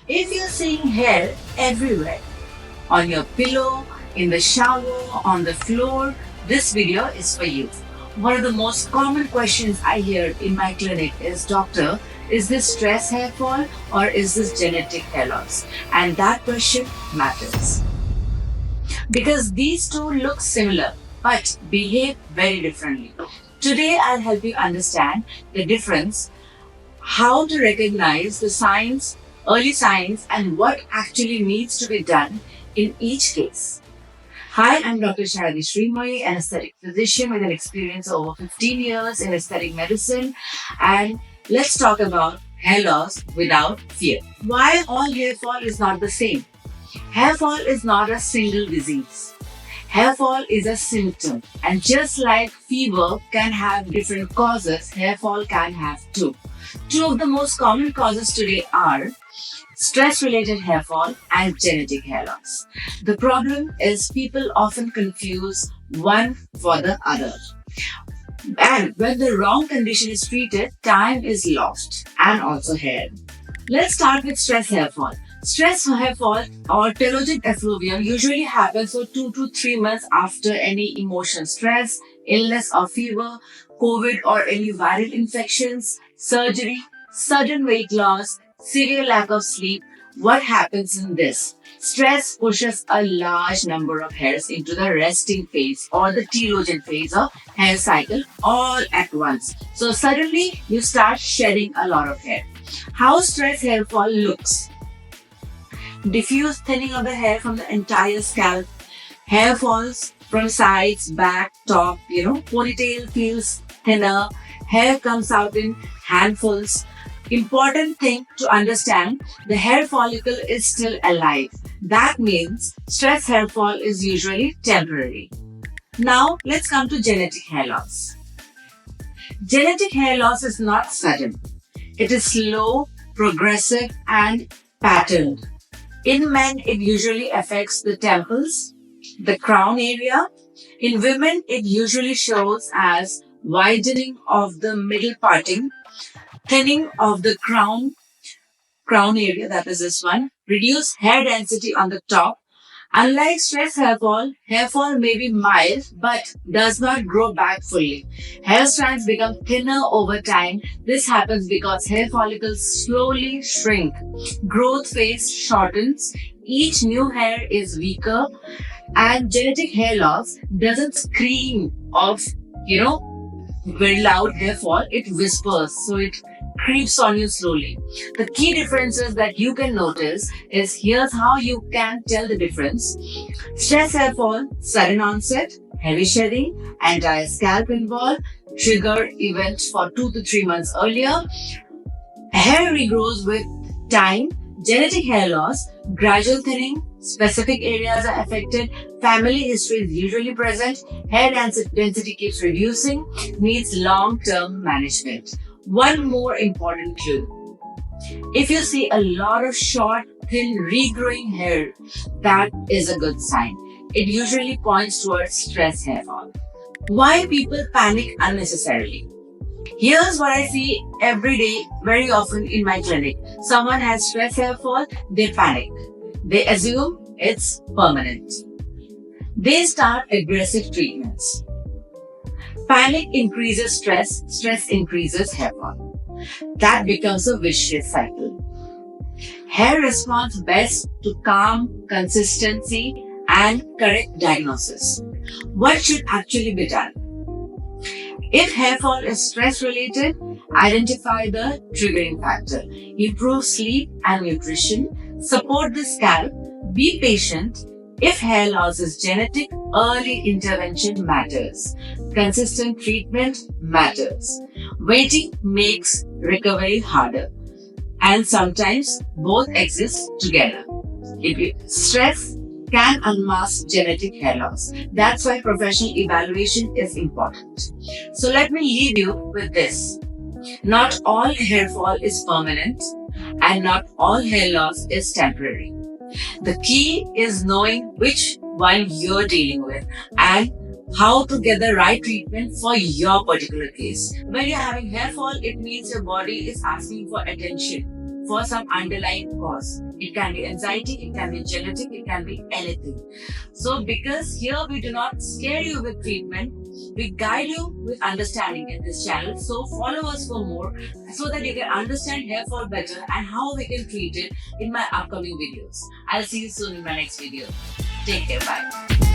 If you're seeing hair everywhere, on your pillow, in the shower, on the floor, this video is for you. One of the most common questions I hear in my clinic is, Doctor, is this stress hair fall or is this genetic hair loss? And that question matters because these two look similar but behave very differently. Today, I'll help you understand the difference, how to recognize the signs, early signs, and what actually needs to be done in each case. Hi, I'm Dr. Sharadi Srimoy, an aesthetic physician with an experience of over 15 years in aesthetic medicine. And let's talk about hair loss without fear. Why all hair fall is not the same. Hair fall is not a single disease. Hair fall is a symptom. And just like fever can have different causes, hair fall can have too. Two of the most common causes today are stress-related hair fall and genetic hair loss. The problem is people often confuse one for the other. And when the wrong condition is treated, time is lost and also hair. Let's start with stress hair fall. Stress hair fall or telogen effluvium usually happens for 2 to 3 months after any emotion, stress, illness or fever, COVID or any viral infections, surgery, sudden weight loss, severe lack of sleep. What happens in this? Stress pushes a large number of hairs into the resting phase or the telogen phase of hair cycle all at once. So suddenly you start shedding a lot of hair. How stress hair fall looks? Diffuse thinning of the hair from the entire scalp. Hair falls from sides, back, top, ponytail feels thinner. Hair comes out in handfuls. Important thing to understand, the hair follicle is still alive. That means stress hair fall is usually temporary. Now let's come to genetic hair loss. Genetic hair loss is not sudden. It is slow, progressive and patterned. In men, it usually affects the temples, the crown area. In women, it usually shows as widening of the middle parting, thinning of the crown area, that is this one, reduce hair density on the top. Unlike stress hair fall may be mild but does not grow back fully. Hair strands become thinner over time. This happens because hair follicles slowly shrink. Growth phase shortens. Each new hair is weaker, and genetic hair loss doesn't scream of, very loud hair fall. It whispers, so it creeps on you slowly. The key differences that you can notice is, here's how you can tell the difference. Stress hair fall, sudden onset, heavy shedding, entire scalp involved, trigger event for 2 to 3 months earlier. Hair regrows with time. Genetic hair loss, gradual thinning, specific areas are affected, family history is usually present, hair density keeps reducing, needs long-term management. One more important clue. If you see a lot of short, thin, regrowing hair, that is a good sign. It usually points towards stress hair fall. Why people panic unnecessarily? Here's what I see every day, very often in my clinic. Someone has stress hair fall, they panic. They assume it's permanent. They start aggressive treatments. Panic increases stress, stress increases hair fall. That becomes a vicious cycle. Hair responds best to calm, consistency, and correct diagnosis. What should actually be done? If hair fall is stress-related, identify the triggering factor. Improve sleep and nutrition. Support the scalp. Be patient. If hair loss is genetic, early intervention matters. Consistent treatment matters. Waiting makes recovery harder. And sometimes both exist together. Stress can unmask genetic hair loss. That's why professional evaluation is important. So let me leave you with this. Not all hair fall is permanent and not all hair loss is temporary. The key is knowing which one you're dealing with and how to get the right treatment for your particular case. When you're having hair fall, it means your body is asking for attention for some underlying cause. It can be anxiety, it can be genetic, it can be anything. So because here we do not scare you with treatment, we guide you with understanding in this channel. So follow us for more so that you can understand hair fall better and how we can treat it in my upcoming videos. I'll see you soon in my next video. Take care. Bye.